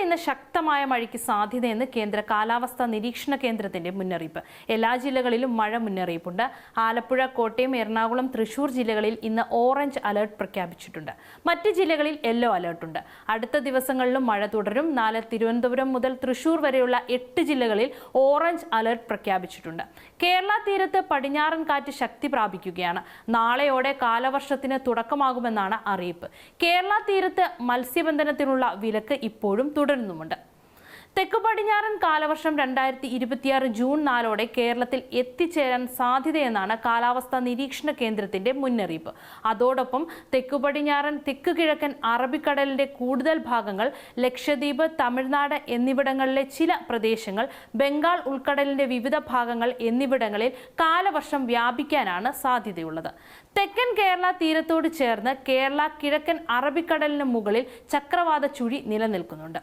ഇന്ന് ശക്തമായ മഴയ്ക്ക് സാധ്യതയെന്ന് കേന്ദ്ര കാലാവസ്ഥാ നിരീക്ഷണ കേന്ദ്രത്തിന്റെ മുന്നറിയിപ്പ്. എല്ലാ ജില്ലകളിലും മഴ മുന്നറിയിപ്പുണ്ട്. ആലപ്പുഴ, കോട്ടയം, എറണാകുളം, തൃശൂർ ജില്ലകളിൽ ഇന്ന് ഓറഞ്ച് അലർട്ട് പ്രഖ്യാപിച്ചിട്ടുണ്ട്. മറ്റ് ജില്ലകളിൽ യെല്ലോ അലർട്ടുണ്ട്. അടുത്ത ദിവസങ്ങളിലും മഴ തുടരും. നാളെ തിരുവനന്തപുരം മുതൽ തൃശൂർ വരെയുള്ള 8 ജില്ലകളിൽ ഓറഞ്ച് അലർട്ട് പ്രഖ്യാപിച്ചിട്ടുണ്ട്. കേരള തീരത്ത് പടിഞ്ഞാറൻ കാറ്റ് ശക്തി പ്രാപിക്കുകയാണ്. നാളെയോടെ കാലവർഷത്തിന് തുടക്കമാകുമെന്നാണ് അറിയിപ്പ്. കേരള തീരത്ത് മത്സ്യബന്ധനത്തിനുള്ള വിലക്ക് ഇപ്പോഴും തുടരുന്നുമുണ്ട്. തെക്കു പടിഞ്ഞാറൻ കാലവർഷം 2026 ജൂൺ 4 കേരളത്തിൽ എത്തിച്ചേരാൻ സാധ്യതയെന്നാണ് കാലാവസ്ഥാ നിരീക്ഷണ കേന്ദ്രത്തിന്റെ മുന്നറിയിപ്പ്. അതോടൊപ്പം തെക്കു പടിഞ്ഞാറൻ തെക്ക് കിഴക്കൻ അറബിക്കടലിന്റെ കൂടുതൽ ഭാഗങ്ങൾ, ലക്ഷദ്വീപ്, തമിഴ്നാട് എന്നിവിടങ്ങളിലെ ചില പ്രദേശങ്ങൾ, ബംഗാൾ ഉൾക്കടലിന്റെ വിവിധ ഭാഗങ്ങൾ എന്നിവിടങ്ങളിൽ കാലവർഷം വ്യാപിക്കാനാണ് സാധ്യതയുള്ളത്. തെക്കൻ കേരള തീരത്തോട് ചേർന്ന് കേരള കിഴക്കൻ അറബിക്കടലിന് മുകളിൽ ചക്രവാത ചുഴി നിലനിൽക്കുന്നുണ്ട്.